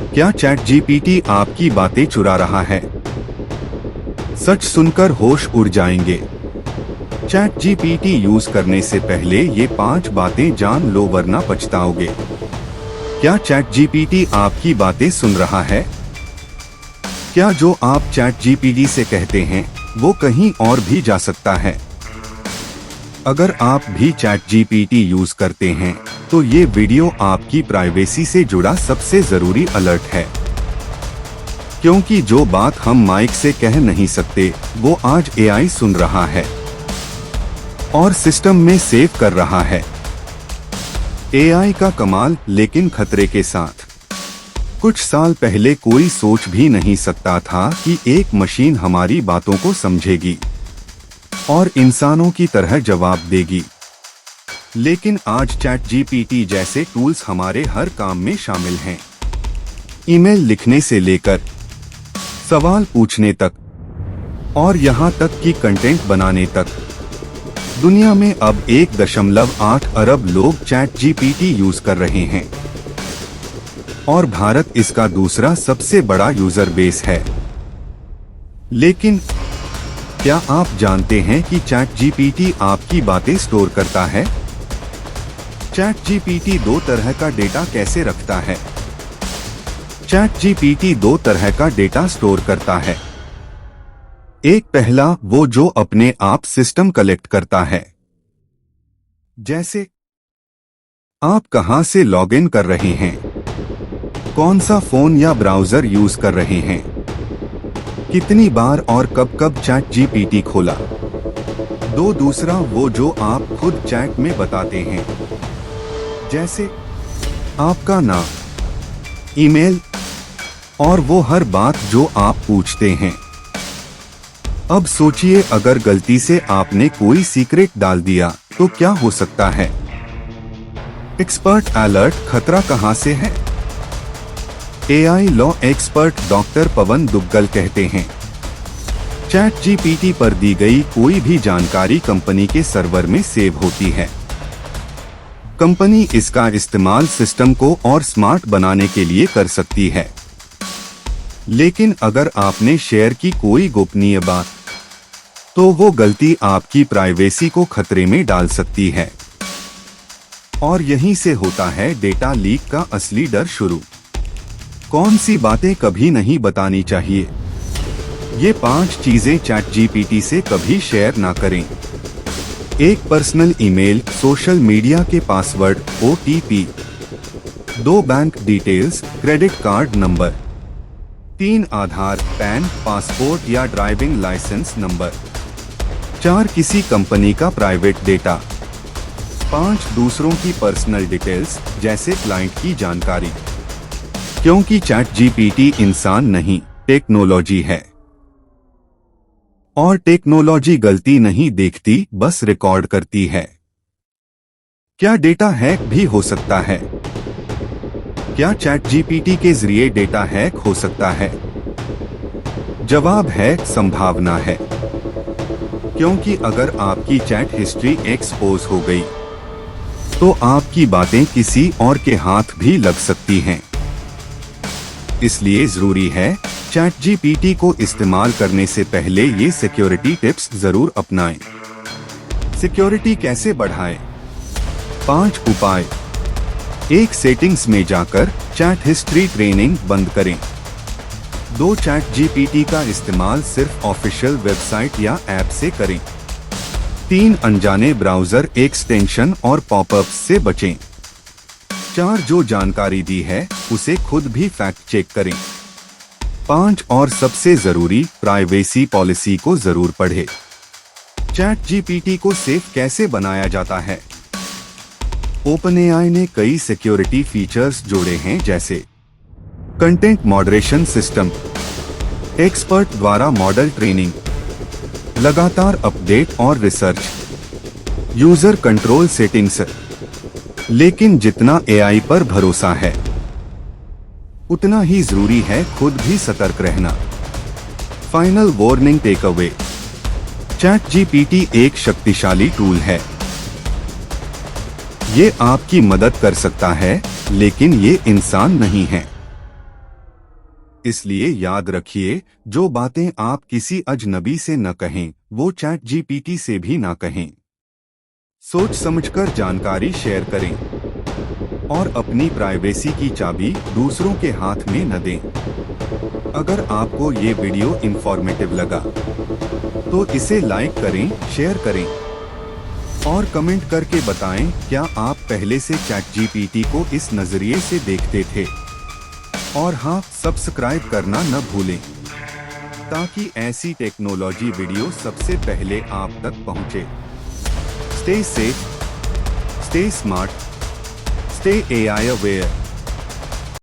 क्या chat GPT आपकी बातें चुरा रहा है? सच सुनकर होश उड़ जाएंगे। चैट जीपीटी यूज करने से पहले ये 5 बातें जान लो वरना पछताओगे। क्या चैट जीपीटी आपकी बातें सुन रहा है? क्या जो आप चैट जीपीटी से कहते हैं वो कहीं और भी जा सकता है? अगर आप भी चैट जीपीटी यूज करते हैं तो ये वीडियो आपकी प्राइवेसी से जुड़ा सबसे जरूरी अलर्ट है, क्योंकि जो बात हम माइक से कह नहीं सकते वो आज एआई सुन रहा है और सिस्टम में सेव कर रहा है। एआई का कमाल, लेकिन खतरे के साथ। कुछ साल पहले कोई सोच भी नहीं सकता था कि एक मशीन हमारी बातों को समझेगी और इंसानों की तरह जवाब देगी। लेकिन आज चैट जीपीटी जैसे टूल्स हमारे हर काम में शामिल हैं। ईमेल लिखने से लेकर सवाल पूछने तक और यहाँ तक कि कंटेंट बनाने तक। दुनिया में अब 1.8 अरब लोग चैट जीपीटी यूज कर रहे हैं और भारत इसका दूसरा सबसे बड़ा यूजर बेस है। लेकिन क्या आप जानते हैं कि चैट जीपीटी आपकी बातें स्टोर करता है? चैट जीपीटी 2 तरह का डेटा कैसे रखता है? चैट जीपीटी 2 तरह का डेटा स्टोर करता है। एक पहला, वो जो अपने आप सिस्टम कलेक्ट करता है, जैसे आप कहां से लॉगिन कर रहे हैं, कौन सा फोन या ब्राउजर यूज कर रहे हैं, कितनी बार और कब कब चैट जीपीटी खोला। दूसरा, वो जो आप खुद चैट में बताते हैं, जैसे आपका नाम, ईमेल और वो हर बात जो आप पूछते हैं। अब सोचिए, अगर गलती से आपने कोई सीक्रेट डाल दिया तो क्या हो सकता है? एक्सपर्ट अलर्ट, खतरा कहां से है? एआई लॉ एक्सपर्ट डॉक्टर पवन दुग्गल कहते हैं, चैट जीपीटी पर दी गई कोई भी जानकारी कंपनी के सर्वर में सेव होती है। कंपनी इसका इस्तेमाल सिस्टम को और स्मार्ट बनाने के लिए कर सकती है। लेकिन अगर आपने शेयर की कोई गोपनीय बात, तो वो गलती आपकी प्राइवेसी को खतरे में डाल सकती है। और यहीं से होता है डेटा लीक का असली डर शुरू। कौन सी बातें कभी नहीं बतानी चाहिए? ये 5 चीजें चैट जीपीटी से कभी शेयर ना करें। 1 पर्सनल ईमेल, सोशल मीडिया के password, OTP. 2 bank details, credit card number. 3 आधार, पैन, पासपोर्ट या ड्राइविंग लाइसेंस नंबर। 4 किसी कंपनी का प्राइवेट डेटा। 5 दूसरों की पर्सनल डिटेल्स, जैसे क्लाइंट की जानकारी। क्योंकि चैट जीपीटी इंसान नहीं, टेक्नोलॉजी है। और टेक्नोलॉजी गलती नहीं देखती, बस रिकॉर्ड करती है। क्या डेटा हैक भी हो सकता है? क्या चैट जीपीटी के जरिए डेटा हैक हो सकता है? जवाब है, संभावना है। क्योंकि अगर आपकी चैट हिस्ट्री एक्सपोज हो गई तो आपकी बातें किसी और के हाथ भी लग सकती हैं। इसलिए जरूरी है चैट जीपीटी को इस्तेमाल करने से पहले ये सिक्योरिटी टिप्स जरूर अपनाएं। सिक्योरिटी कैसे बढ़ाएं? 5 उपाय। 1 सेटिंग्स में जाकर चैट हिस्ट्री ट्रेनिंग बंद करें। 2 चैट जीपीटी का इस्तेमाल सिर्फ ऑफिशियल वेबसाइट या ऐप से करें। 3 अनजाने ब्राउजर एक्सटेंशन और पॉपअप्स से बचें। 4 जो जानकारी दी है उसे खुद भी फैक्ट चेक करें। 5 और सबसे जरूरी, प्राइवेसी पॉलिसी को जरूर पढ़ें। चैट जीपीटी को सेफ कैसे बनाया जाता है? ओपनएआई ने कई सिक्योरिटी फीचर्स जोड़े हैं, जैसे कंटेंट मॉडरेशन सिस्टम, एक्सपर्ट द्वारा मॉडल ट्रेनिंग, लगातार अपडेट और रिसर्च, यूजर कंट्रोल सेटिंग्स। लेकिन जितना एआई पर भरोसा है, उतना ही जरूरी है खुद भी सतर्क रहना। Final warning take away. ChatGPT एक शक्तिशाली टूल है। ये आपकी मदद कर सकता है, लेकिन ये इंसान नहीं है। इसलिए याद रखिए, जो बातें आप किसी अजनबी से न कहें, वो चैट जीपीटी से भी ना कहें। सोच समझकर जानकारी शेयर करें और अपनी प्राइवेसी की चाबी दूसरों के हाथ में न दें। अगर आपको ये वीडियो इंफॉर्मेटिव लगा तो इसे लाइक करें, शेयर करें और कमेंट करके बताएं क्या आप पहले से चैट जीपीटी को इस नजरिए से देखते थे। और हाँ, सब्सक्राइब करना न भूलें ताकि ऐसी टेक्नोलॉजी वीडियो सबसे पहले आप तक पहुंचे। Stay safe, stay smart, stay AI aware.